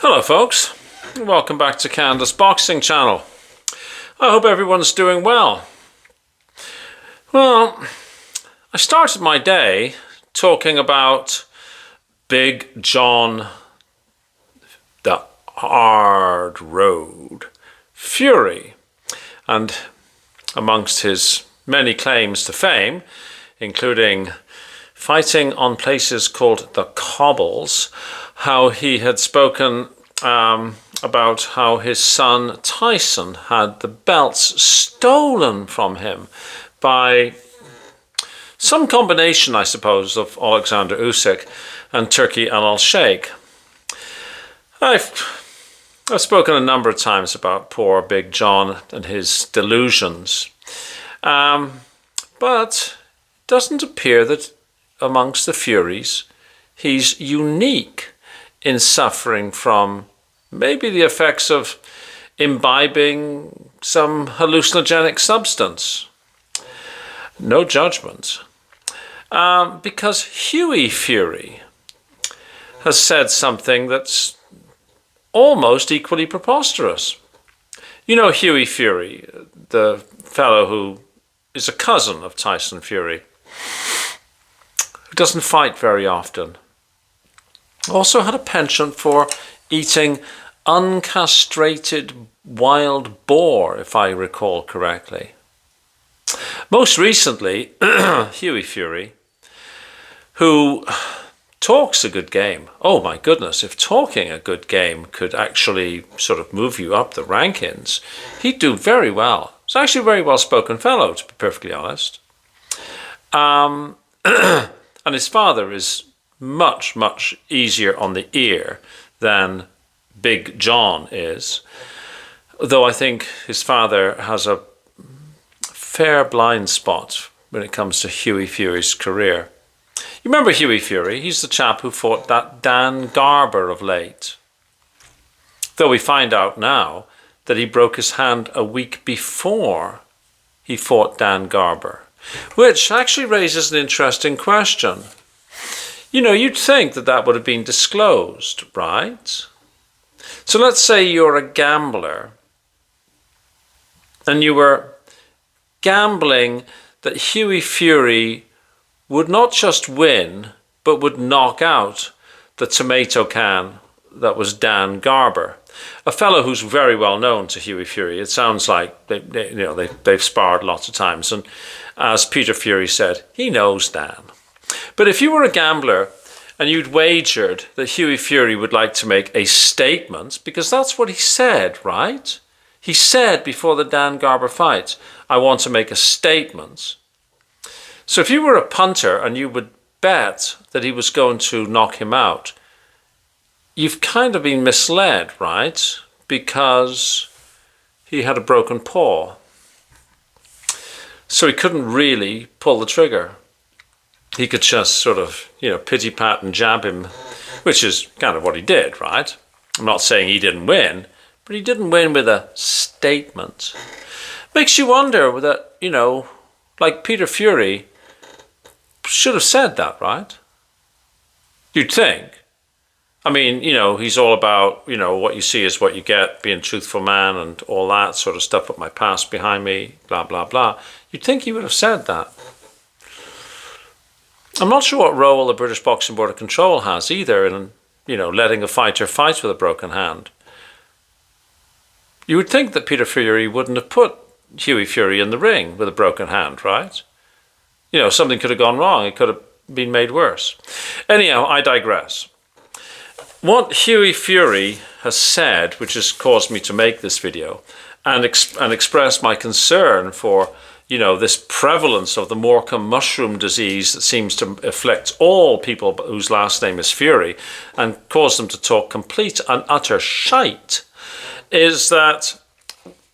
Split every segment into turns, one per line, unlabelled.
Hello folks, welcome back to Candace Boxing Channel. I hope everyone's doing well. Well, I started my day talking about Big John, the hard road Fury, and amongst his many claims to fame, including fighting on places called the Cobbles, how he had spoken about how his son Tyson had the belts stolen from him by some combination, I suppose, of Alexander Usyk and Turki Al-Sheikh. I've spoken a number of times about poor Big John and his delusions, but it doesn't appear that amongst the Furies he's unique in suffering from maybe the effects of imbibing some hallucinogenic substance. No judgment. Because Huey Fury has said something that's almost equally preposterous. You know Huey Fury, the fellow who is a cousin of Tyson Fury, who doesn't fight very often. Also had a penchant for eating uncastrated wild boar, if I recall correctly. Most recently, Huey Fury, who talks a good game. Oh my goodness, if talking a good game could actually sort of move you up the rankings, he'd do very well. He's actually a very well-spoken fellow, to be perfectly honest. And his father is much, much easier on the ear than Big John is, though I think his father has a fair blind spot when it comes to Huey Fury's career. You remember Huey Fury? He's the chap who fought that Dan Garber of late. Though we find out now that he broke his hand a week before he fought Dan Garber, which actually raises an interesting question. You know, you'd think that that would have been disclosed, right? So let's say you're a gambler and you were gambling that Huey Fury would not just win, but would knock out the tomato can that was Dan Garber, a fellow who's very well known to Huey Fury. It sounds like they've sparred lots of times, and as Peter Fury said, he knows Dan. But if you were a gambler and you'd wagered that Huey Fury would like to make a statement, because that's what he said, right? He said before the Dan Garber fight, I want to make a statement. So if you were a punter and you would bet that he was going to knock him out, you've kind of been misled, right? Because he had a broken paw. So he couldn't really pull the trigger. He could just sort of, pity pat and jab him, which is kind of what he did, right? I'm not saying he didn't win, but he didn't win with a statement. Makes you wonder that, like Peter Fury should have said that, right? You'd think. I mean, he's all about, what you see is what you get, being a truthful man and all that sort of stuff, put my past behind me, blah, blah, blah. You'd think he would have said that. I'm not sure what role the British Boxing Board of Control has either in, letting a fighter fight with a broken hand. You would think that Peter Fury wouldn't have put Huey Fury in the ring with a broken hand, right? Something could have gone wrong. It could have been made worse. Anyhow, I digress. What Huey Fury has said, which has caused me to make this video and express my concern for this prevalence of the Morecambe mushroom disease that seems to afflict all people whose last name is Fury and cause them to talk complete and utter shite, is that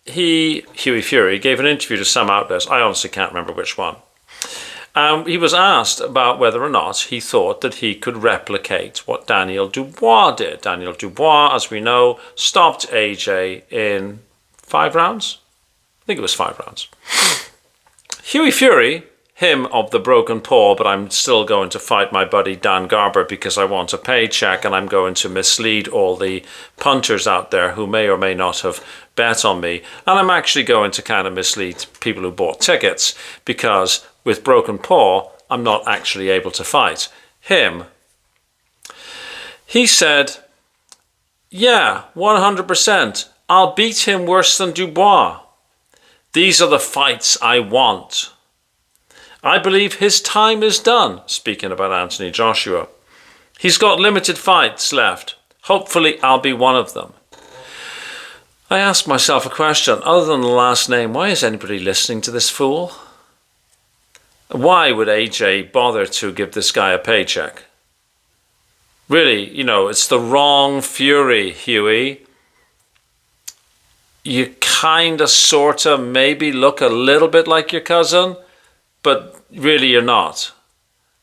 Huey Fury, gave an interview to some outlet. I honestly can't remember which one. He was asked about whether or not he thought that he could replicate what Daniel Dubois did. Daniel Dubois, as we know, stopped AJ in 5 rounds. I think it was 5 rounds. Huey Fury him of the broken paw, but I'm still going to fight my buddy Dan Garber because I want a paycheck, and I'm going to mislead all the punters out there who may or may not have bet on me. And I'm actually going to kind of mislead people who bought tickets, because with broken paw, I'm not actually able to fight him. He said, yeah, 100%. I'll beat him worse than Dubois. These are the fights I want. I believe his time is done, speaking about Anthony Joshua. He's got limited fights left. Hopefully I'll be one of them. I ask myself a question. Other than the last name, why is anybody listening to this fool? Why would AJ bother to give this guy a paycheck? Really, you know, it's the wrong Fury, Huey. You kind of, sort of, maybe look a little bit like your cousin, but really you're not.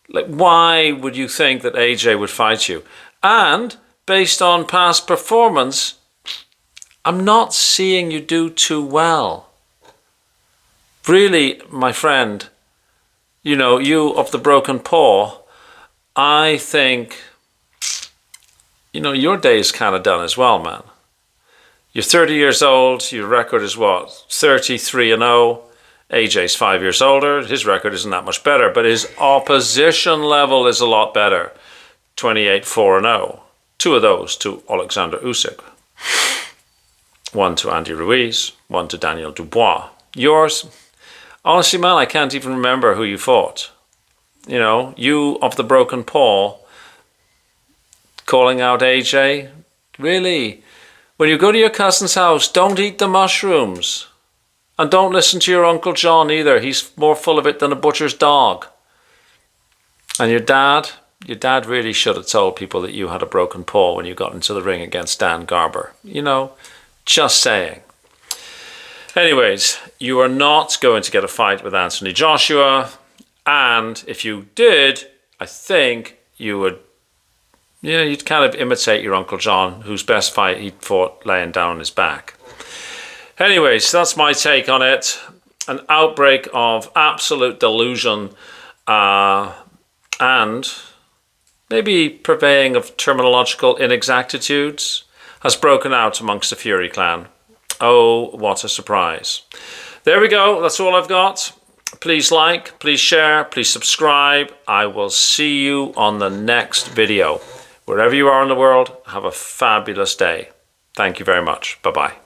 Like, why would you think that AJ would fight you? And based on past performance, I'm not seeing you do too well. Really, my friend, you know, you of the broken paw, I think, you know, your day is kind of done as well, man. You're 30 years old, your record is what, 33-0. AJ's 5 years older, his record isn't that much better, but his opposition level is a lot better. 28-4-0. 2 of those to Alexander Usyk. 1 to Andy Ruiz, 1 to Daniel Dubois. Yours, honestly, man, I can't even remember who you fought. You know, you of the broken paw, calling out AJ. Really? When you go to your cousin's house, don't eat the mushrooms. And don't listen to your Uncle John either. He's more full of it than a butcher's dog. And your dad really should have told people that you had a broken paw when you got into the ring against Dan Garber. You know, just saying. Anyways, you are not going to get a fight with Anthony Joshua. And if you did, I think you would, yeah, you'd kind of imitate your Uncle John, whose best fight he fought laying down on his back. Anyways, that's my take on it. An outbreak of absolute delusion and maybe purveying of terminological inexactitudes has broken out amongst the Fury clan. Oh, what a surprise. There we go. That's all I've got. Please like, please share, please subscribe. I will see you on the next video. Wherever you are in the world, have a fabulous day. Thank you very much. Bye-bye.